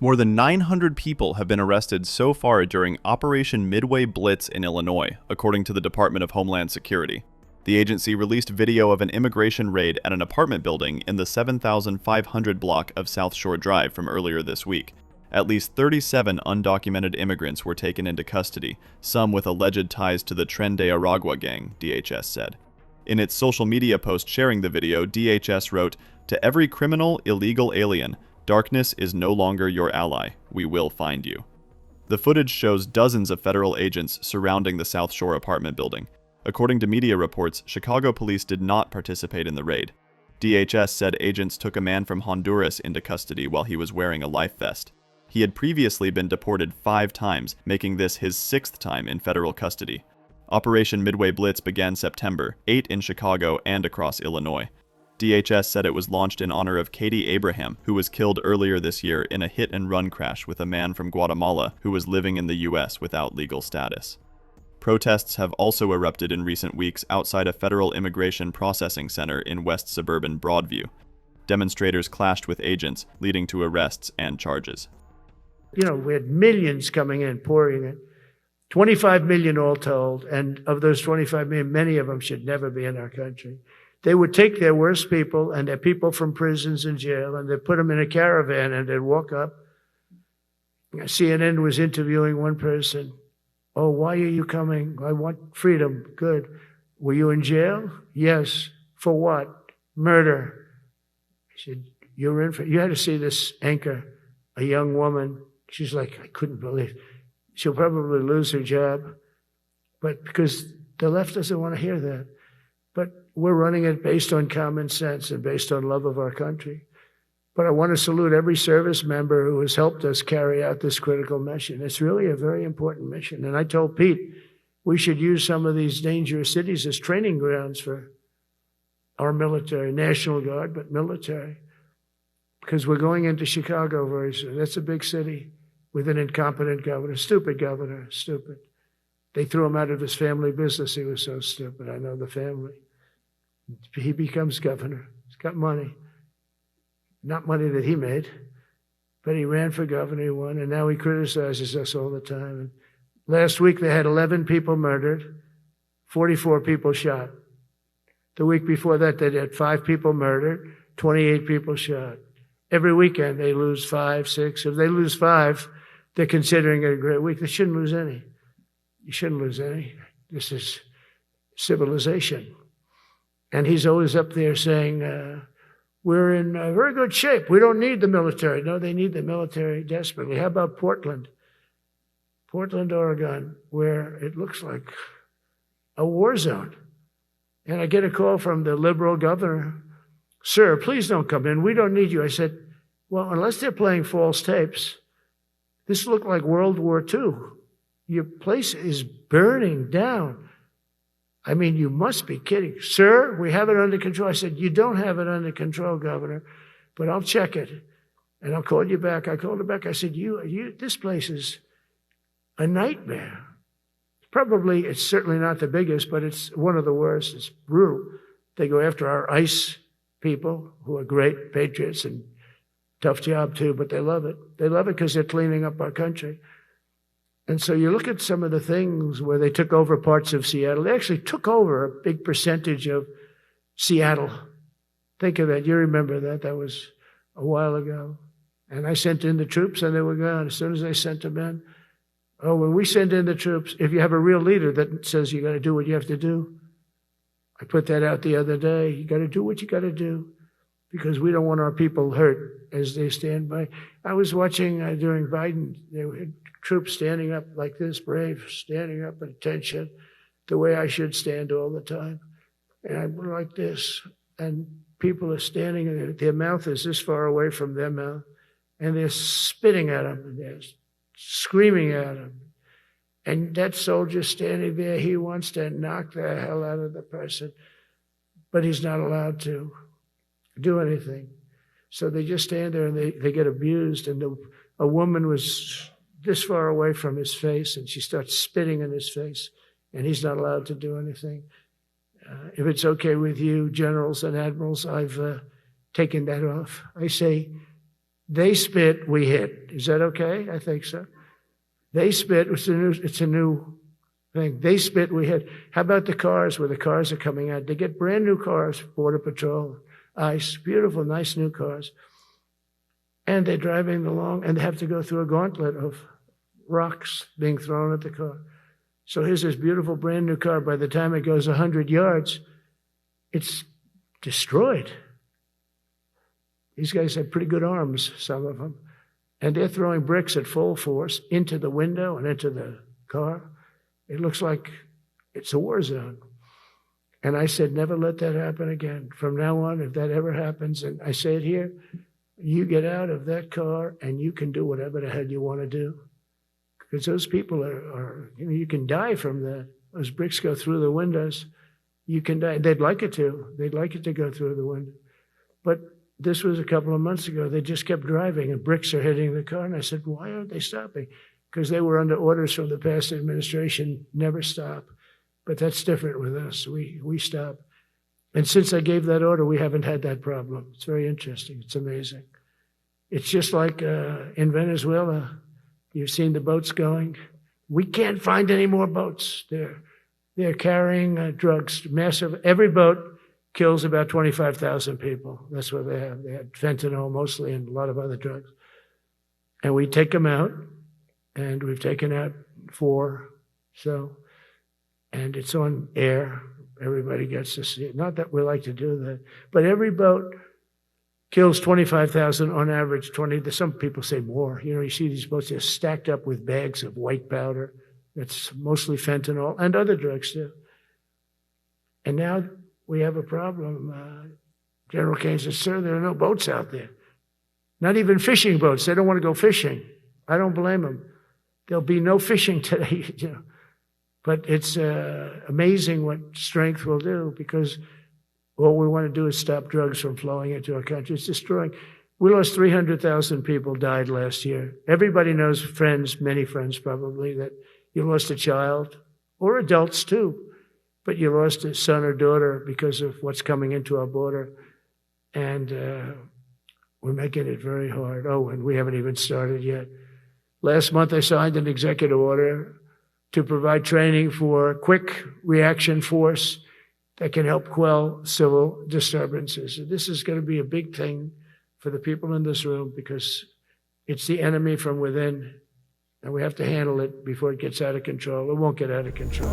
More than 900 people have been arrested so far during Operation Midway Blitz in Illinois, according to the Department of Homeland Security. The agency released video of an immigration raid at an apartment building in the 7,500 block of South Shore Drive from earlier this week. At least 37 undocumented immigrants were taken into custody, some with alleged ties to the Tren de Aragua gang, DHS said. In its social media post sharing the video, DHS wrote, "To every criminal, illegal alien, darkness is no longer your ally. We will find you." The footage shows dozens of federal agents surrounding the South Shore apartment building. According to media reports, Chicago police did not participate in the raid. DHS said agents took a man from Honduras into custody while he was wearing a life vest. He had previously been deported 5 times, making this his 6th time in federal custody. Operation Midway Blitz began September, 8 in Chicago and across Illinois. DHS said it was launched in honor of Katie Abraham, who was killed earlier this year in a hit-and-run crash with a man from Guatemala who was living in the U.S. without legal status. Protests have also erupted in recent weeks outside a federal immigration processing center in west suburban Broadview. Demonstrators clashed with agents, leading to arrests and charges. We had millions coming in, pouring in. 25 million all told, and of those 25 million, many of them should never be in our country. They would take their worst people and their people from prisons and jail, and they'd put them in a caravan and they'd walk up. CNN was interviewing one person. "Oh, why are you coming? I want freedom." "Good. Were you in jail?" "Yes." "For what?" "Murder." He said, you had to see this anchor, a young woman. She's like, I couldn't believe. She'll probably lose her job, but because the left doesn't want to hear that. But we're running it based on common sense and based on love of our country. But I want to salute every service member who has helped us carry out this critical mission. It's really a very important mission. And I told Pete, we should use some of these dangerous cities as training grounds for our military, National Guard, but military. Because we're going into Chicago very soon. That's a big city with an incompetent governor, stupid governor, stupid. They threw him out of his family business. He was so stupid. I know the family. He becomes governor. He's got money. Not money that he made, but he ran for governor, he won, and now he criticizes us all the time. And last week they had 11 people murdered, 44 people shot. The week before that they had 5 people murdered, 28 people shot. Every weekend they lose 5, 6. If they lose 5, they're considering it a great week. They shouldn't lose any. You shouldn't lose any. This is civilization. And he's always up there saying, we're in very good shape. We don't need the military. No, they need the military desperately. How about Portland? Portland, Oregon, where it looks like a war zone. And I get a call from the liberal governor. "Sir, please don't come in. We don't need you." I said, well, unless they're playing false tapes, this looked like World War II. Your place is burning down. I mean, you must be kidding. "Sir, we have it under control." I said, you don't have it under control, Governor, but I'll check it and I'll call you back. I called her back. I said, this place is a nightmare. Probably, it's certainly not the biggest, but it's one of the worst. It's brutal. They go after our ICE people who are great patriots and tough job too, but they love it. They love it because they're cleaning up our country. And so you look at some of the things where they took over parts of Seattle. They actually took over a big percentage of Seattle. Think of that. You remember that. That was a while ago. And I sent in the troops and they were gone. As soon as I sent them in, when we send in the troops, if you have a real leader that says you got to do what you have to do, I put that out the other day. You got to do what you got to do because we don't want our people hurt as they stand by. I was watching during Biden, there were troops standing up like this, brave, standing up at attention, the way I should stand all the time. And I'm like this, and people are standing, and their mouth is this far away from their mouth, and they're spitting at them, and they're screaming at them. And that soldier standing there, he wants to knock the hell out of the person, but he's not allowed to do anything. So they just stand there and they get abused. And a woman was this far away from his face, and she starts spitting in his face, and he's not allowed to do anything. If it's okay with you, generals and admirals, I've taken that off. I say, They spit, we hit. Is that okay? I think so. They spit, it's a new thing. They spit, we hit. How about the cars, where the cars are coming out? They get brand new cars, Border Patrol, ICE, beautiful, nice new cars. And they're driving along, and they have to go through a gauntlet of rocks being thrown at the car. So here's this beautiful brand new car. By the time it goes 100 yards, it's destroyed. These guys have pretty good arms, some of them. And they're throwing bricks at full force into the window and into the car. It looks like it's a war zone. And I said, never let that happen again. From now on, if that ever happens, and I say it here, you get out of that car and you can do whatever the hell you want to do. Because those people are you can die from that. Those bricks go through the windows. You can die. They'd like it to. They'd like it to go through the window. But this was a couple of months ago. They just kept driving and bricks are hitting the car. And I said, why aren't they stopping? Because they were under orders from the past administration, never stop. But that's different with us. We stop. And since I gave that order, we haven't had that problem. It's very interesting. It's amazing. It's just like in Venezuela. You've seen the boats going. We can't find any more boats. They're carrying drugs, massive. Every boat kills about 25,000 people. That's what they have. They had fentanyl mostly and a lot of other drugs. And we take them out, and we've taken out 4. And it's on air. Everybody gets to see it. Not that we like to do that, but every boat kills 25,000 on average, 20. Some people say more. You see these boats, they're stacked up with bags of white powder. That's mostly fentanyl and other drugs too. And now we have a problem. General Kane says, sir, there are no boats out there. Not even fishing boats. They don't want to go fishing. I don't blame them. There'll be no fishing today. But it's amazing what strength will do, because all we want to do is stop drugs from flowing into our country. It's destroying. We lost 300,000 people died last year. Everybody knows friends, many friends probably, that you lost a child, or adults too, but you lost a son or daughter because of what's coming into our border. And we're making it very hard. Oh, and we haven't even started yet. Last month I signed an executive order to provide training for quick reaction force that can help quell civil disturbances. This is going to be a big thing for the people in this room, because it's the enemy from within, and we have to handle it before it gets out of control. It won't get out of control.